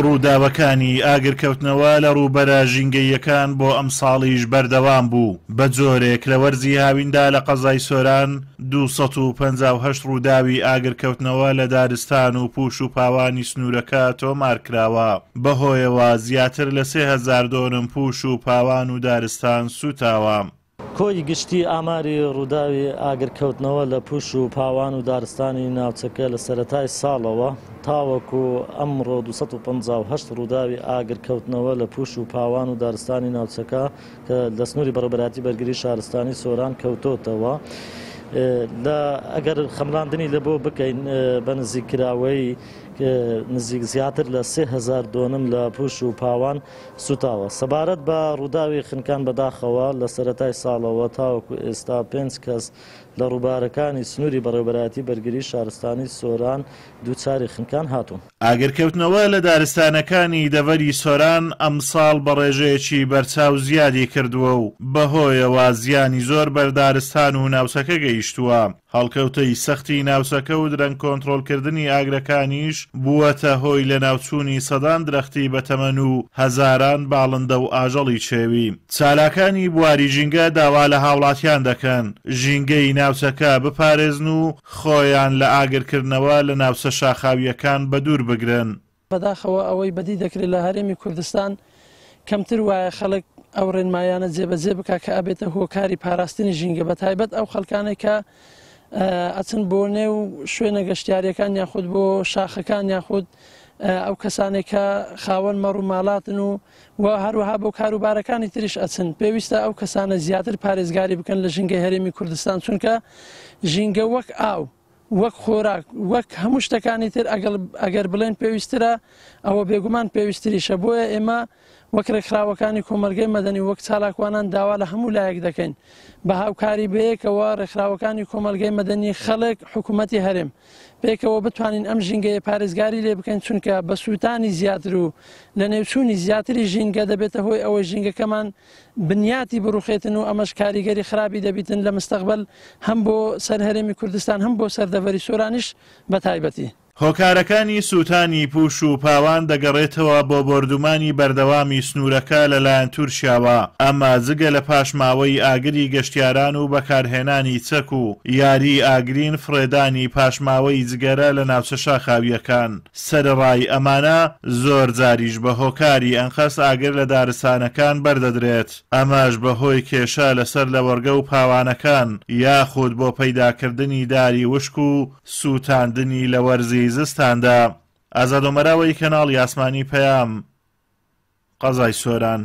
ڕووداوەکانی ئاگرکەوتنەوە لە ڕووبەرە ژینگەییەکان بۆ ئەم ساڵیش بەردەوام بوو. بە جۆرێک لە وەرزی هاویندا لە قەزای سۆران 258 ڕووداوی ئاگرکەوتنەوە لە دارستان و پوش و پاوانی سنوورەکە تۆمارکراوە. بەهۆیەوە زیاتر لە 3000 دۆنم پوش و پاوان و دارستان سوتاوە. کۆی گشتی ئاماری ڕووداوی ئاگرکەوتنەوە لە پوش و پاوان و دارستانی ناوچەکە لە سەرەتای ساڵەوە تاوەکو ئەمڕۆ 258 ڕووداوی ئاگرکەوتنەوە لە پوش و پاوان و دارستانی ناوچەکە کە لە سنووری بەڕێوەبەراتی بەرگری شارستانی سۆران کەوتۆتەوە. ئەگەر خەملاندنی لە بۆ بکەین بە نزیکراوەی نزیک زیاتر لە 3000 دۆنم لە پوش و پاوان سوتاوە. سەبارەت بە ڕووداوی خنکان بەداخەوە لە سەرەتای ساڵەوە تاوەکو ئێستا 5 کەس لە ڕووبارەکانی سنووری بەڕێوەبەراتی بەرگری شارستانی سۆران دووچاری خنکان هاتوون. ئاگرکەوتنەوە لە دارستانەکانی دەڤەری سۆران ئەم ساڵ بە ڕێژەیەکی بەرچاو زیادی کردووە و بەهۆیەوە زیانی زۆر بەردارستان و ناوچەکە گەیشتووە. هەڵکەوتەی سەختی ناوچەکە و درەنگ کۆنتڕۆلکردنی ئاگرەکانیش بووەتە هۆی لە ناوچوونی سەدان درەختی بەتەمەن و هەزاران باڵندە و ئاژەڵی چێوی. چالاکانی بواری ژینگە داوا لە هاوڵاتیان دەکەن ژینگەی ناوچەکە بپارێزن و خۆیان لە ئاگرکردنەوە لە ناوچە شاخاویەکان بە دوور بگرن. بەداخەوە ئەوەی بەدی دەکرێت لە هەرێمی کوردستان کەمتر وایە خەڵک ئەو ڕێنمایانە جێبەجێ بکە کە ئەبێتە هۆکاری پاراستنی ژینگە بە تایبەت ئەو خەڵکانێک کە ئەچن بۆ نێو شوێنە گەشتیاریەکان یاخود بۆ شاخەکان یاخود ئەو کەسانێک کە خاوەن مەڕ و ماڵاتن و هەروەها بۆ کاروبارەکانی تریش ئەچن. پێویستە ئەو کەسانە زیاتر پارێزگاری بکەن لە ژینگەی هەرێمی کوردستان، چونکە ژینگە وەک ئاو، وەک خۆراک، وەک هەموو شتەکانی تر ئەگەر بڵێن پێویسترە ئەوە بێگومان پێویستریشە. بۆیە ئێمە وەک ڕێکخراوەکانی کۆمەلگەی مەدەنی وەک چالاکوانان داوا لە هەموو لایەک دەکەین بە هاوکاری بەیەکەوە ڕێکخراوەکانی کۆمەلگەی مەدەنی خەڵک حکوومەتی هەرێم پێکەوە بتوانین ئەم ژینگەیە پارێزگاری لێ بکەین، چونکە بە سووتانی زیاتر و لە نێوچوونی زیاتری ژینگە دەبێتە هۆی ئەوەی ژینگەکەمان بنیاتی بڕوخێتن و ئەمەش کاریگەری خراپی دەبیتن لە مستەقبل هەم بۆ سەر هەرێمی کوردستان هەم بۆ سەردەڤەری سۆرانیش بە تایبەتی. هۆکارەکانی سووتانی پوش و پاوان دەگەڕێتەوە بۆ بردومانی بەردەوامی سنوورەکە لەلایەن تورکیاوە. ئەمە جگە لە پاشماوەی ئاگری گەشتیاران و بەکارهێنانی چەک و یاری ئاگرین فرێدانی پاشماوەی جگەرە لە ناوچە شاخاویەکان. سەرڕای ئەمانە زۆر جاریش بە هۆکاری ئەنخەس ئاگر لە دارستانەکان بەردەدرێت. ئەمەش بەهۆی کێشە لەسەر لە وەرگە و پاوانەکان یاخود بۆ پەیداکردنی داری وشک و سووتاندنی لە وەرزی زستاندا. ئازادۆمەراوەی کەناڵی ئاسمانی پەیام، قەزای سۆران.